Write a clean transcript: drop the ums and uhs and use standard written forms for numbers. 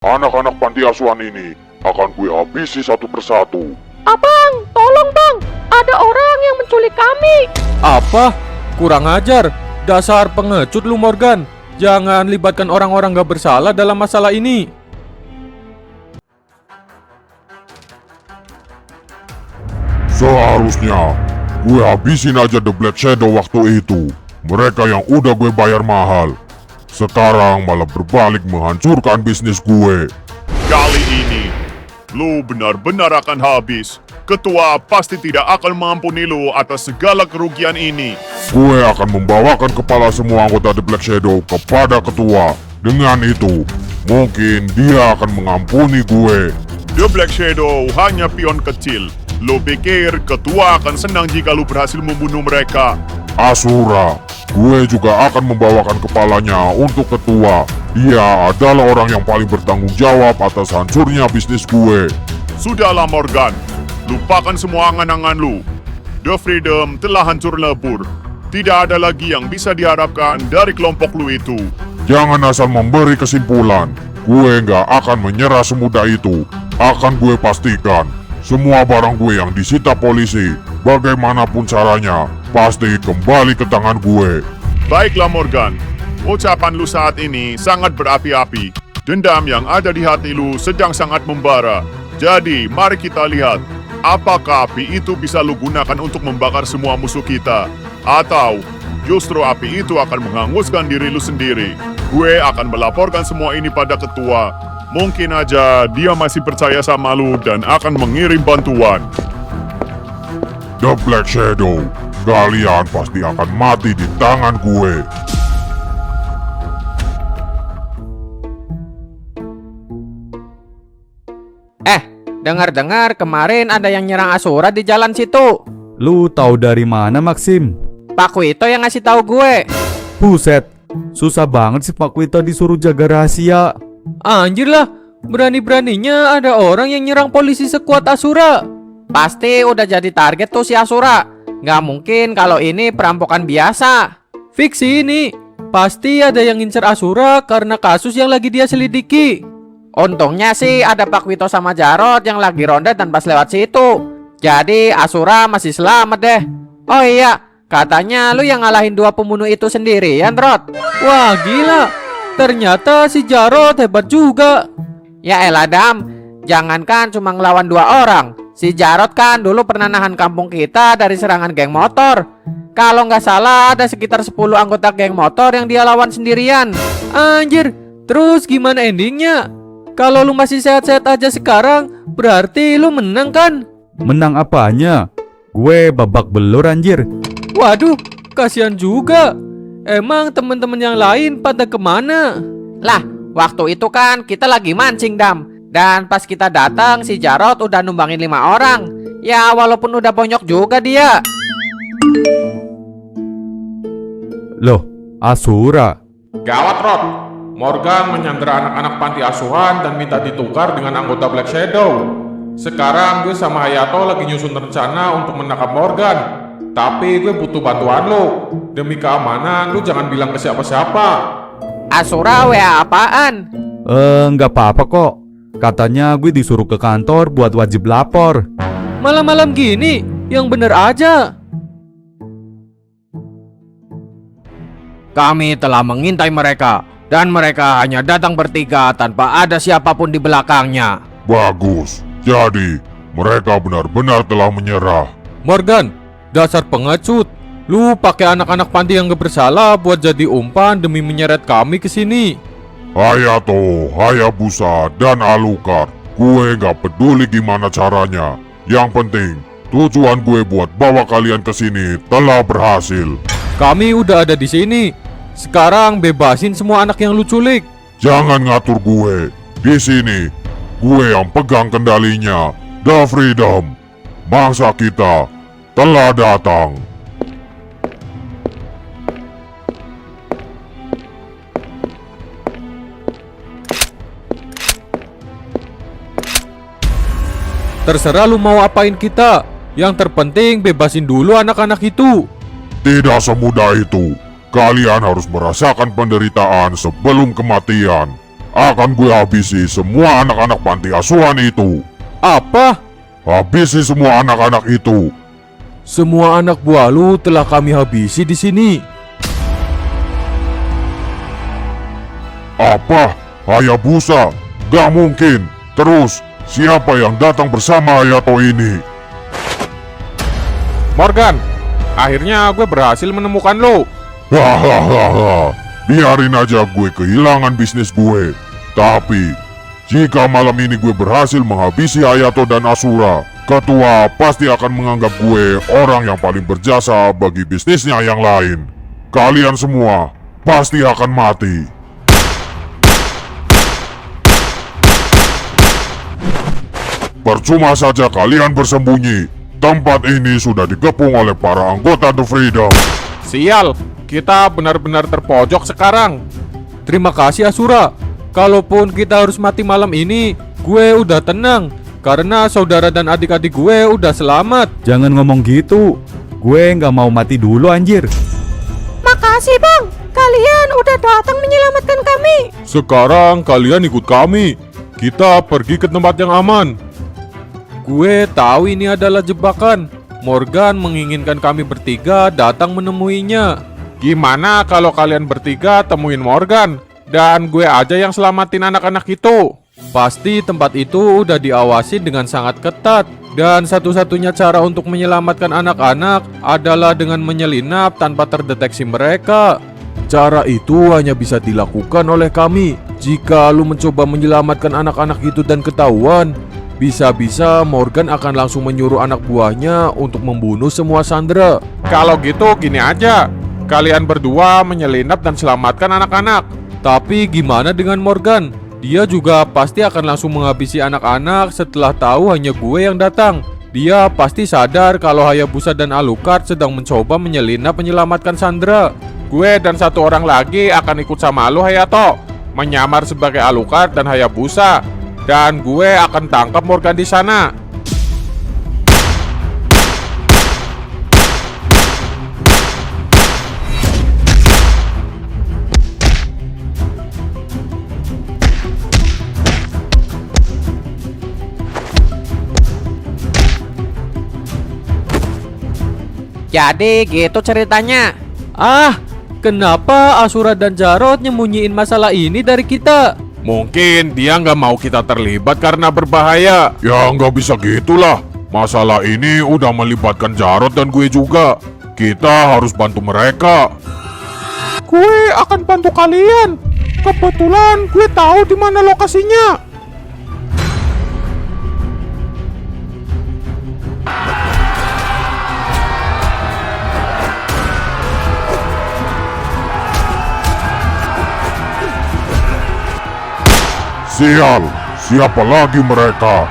Anak-anak panti asuhan ini akan gue habisi satu persatu. Abang, tolong bang, ada orang yang menculik kami. Apa? Kurang ajar. Dasar pengecut lu, Morgan. Jangan libatkan orang-orang gak bersalah dalam masalah ini. Seharusnya gue habisin aja The Black Shadow waktu itu. Mereka yang udah gue bayar mahal sekarang malah berbalik menghancurkan bisnis gue. Kali ini, lu benar-benar akan habis. Ketua pasti tidak akan mengampuni lu atas segala kerugian ini. Gue akan membawakan kepala semua anggota The Black Shadow kepada ketua. Dengan itu, mungkin dia akan mengampuni gue. The Black Shadow hanya pion kecil. Lu pikir ketua akan senang jika lu berhasil membunuh mereka? Asura, gue juga akan membawakan kepalanya untuk ketua. Dia adalah orang yang paling bertanggung jawab atas hancurnya bisnis gue. Sudahlah Morgan, lupakan semua angan-angan lu. The Freedom telah hancur lebur. Tidak ada lagi yang bisa diharapkan dari kelompok lu itu. Jangan asal memberi kesimpulan. Gue nggak akan menyerah semudah itu. Akan gue pastikan semua barang gue yang disita polisi, bagaimanapun caranya, pasti kembali ke tangan gue. Baiklah Morgan, ucapan lu saat ini sangat berapi-api. Dendam yang ada di hati lu sedang sangat membara. Jadi mari kita lihat, apakah api itu bisa lu gunakan untuk membakar semua musuh kita? Atau justru api itu akan menghanguskan diri lu sendiri? Gue akan melaporkan semua ini pada ketua. Mungkin aja dia masih percaya sama lu dan akan mengirim bantuan. The Black Shadow, kalian pasti akan mati di tangan gue. Dengar-dengar kemarin ada yang nyerang Asura di jalan situ. Lu tahu dari mana, Maxim? Pak Kuito yang ngasih tahu gue. Buset, susah banget sih Pak Kuito disuruh jaga rahasia. Anjir lah, berani-beraninya ada orang yang nyerang polisi sekuat Asura. Pasti udah jadi target tuh si Asura. Nggak mungkin kalau ini perampokan biasa. Fiksi ini, pasti ada yang ngincer Asura karena kasus yang lagi dia selidiki. Untungnya sih ada Pak Wito sama Jarot yang lagi ronda dan pas lewat situ. Jadi Asura masih selamat deh. Oh iya, katanya lu yang ngalahin dua pembunuh itu sendirian, Rod. Wah gila, ternyata si Jarot hebat juga. Ya elah Dam, jangankan cuma ngelawan dua orang. Si Jarot kan dulu pernah nahan kampung kita dari serangan geng motor. Kalau nggak salah ada sekitar 10 anggota geng motor yang dia lawan sendirian. Anjir, terus gimana endingnya? Kalau lu masih sehat-sehat aja sekarang, berarti lu menang kan? Menang apanya? Gue babak belur anjir. Waduh, kasihan juga. Emang temen-temen yang lain pada kemana? Lah, waktu itu kan kita lagi mancing Dam. Dan pas kita datang si Jarot udah numbangin 5 orang. Ya walaupun udah bonyok juga dia. Loh, Asura. Gawat Rod, Morgan menyandera anak-anak panti asuhan dan minta ditukar dengan anggota Black Shadow. Sekarang gue sama Hayato lagi nyusun rencana untuk menangkap Morgan. Tapi gue butuh bantuan lo. Demi keamanan lu jangan bilang ke siapa-siapa. Asura WA apaan? Nggak apa-apa kok. Katanya gue disuruh ke kantor buat wajib lapor. Malam-malam gini, yang bener aja. Kami telah mengintai mereka. Dan mereka hanya datang bertiga tanpa ada siapapun di belakangnya. Bagus, jadi mereka benar-benar telah menyerah. Morgan, dasar pengecut. Lu pakai anak-anak panti yang gak bersalah buat jadi umpan demi menyeret kami ke sini. Hayato, Hayabusa, dan Alucard, gue gak peduli gimana caranya. Yang penting, tujuan gue buat bawa kalian ke sini telah berhasil. Kami udah ada di sini. Sekarang bebasin semua anak yang lu culik. Jangan ngatur gue. Di sini, gue yang pegang kendalinya. The Freedom. Mangsa kita telah datang. Terserah lu mau apain kita. Yang terpenting bebasin dulu anak-anak itu. Tidak semudah itu. Kalian harus merasakan penderitaan sebelum kematian. akan gue habisi semua anak-anak panti asuhan itu. Apa? Habisi semua anak-anak itu. Semua anak buah lu telah kami habisi di sini. Apa? Hayabusa? Gak mungkin. Terus, siapa yang datang bersama Hayato ini? Morgan, akhirnya gue berhasil menemukan lo. Hahaha, biarin aja gue kehilangan bisnis gue. Tapi, jika malam ini gue berhasil menghabisi Hayato dan Asura, ketua pasti akan menganggap gue orang yang paling berjasa bagi bisnisnya yang lain. Kalian semua pasti akan mati. Percuma saja kalian bersembunyi. Tempat ini sudah dikepung oleh para anggota The Freedom. Sial, kita benar-benar terpojok sekarang. Terima kasih Asura. Kalaupun kita harus mati malam ini, gue udah tenang. Karena saudara dan adik-adik gue udah selamat. Jangan ngomong gitu. Gue nggak mau mati dulu anjir. Makasih bang, kalian udah datang menyelamatkan kami. Sekarang kalian ikut kami. Kita pergi ke tempat yang aman. Gue tahu ini adalah jebakan. Morgan menginginkan kami bertiga datang menemuinya. Gimana kalau kalian bertiga temuin Morgan dan gue aja yang selamatin anak-anak itu? Pasti tempat itu udah diawasi dengan sangat ketat. Dan satu-satunya cara untuk menyelamatkan anak-anak adalah dengan menyelinap tanpa terdeteksi mereka. Cara itu hanya bisa dilakukan oleh kami. Jika lu mencoba menyelamatkan anak-anak itu dan ketahuan, bisa-bisa Morgan akan langsung menyuruh anak buahnya untuk membunuh semua sandera. Kalau gitu gini aja, kalian berdua menyelinap dan selamatkan anak-anak. Tapi gimana dengan Morgan? Dia juga pasti akan langsung menghabisi anak-anak setelah tahu hanya gue yang datang. Dia pasti sadar kalau Hayabusa dan Alucard sedang mencoba menyelinap menyelamatkan sandera. Gue dan satu orang lagi akan ikut sama lu Hayato, menyamar sebagai Alucard dan Hayabusa. Dan gue akan tangkap Morgan di sana. Jadi gitu ceritanya. Ah, kenapa Asura dan Jarod nyembunyiin masalah ini dari kita? Mungkin dia nggak mau kita terlibat karena berbahaya. Ya nggak bisa gitulah. Masalah ini udah melibatkan Jarod dan gue juga. Kita harus bantu mereka. Gue akan bantu kalian. Kebetulan gue tahu di mana lokasinya. Sial, siapa lagi mereka?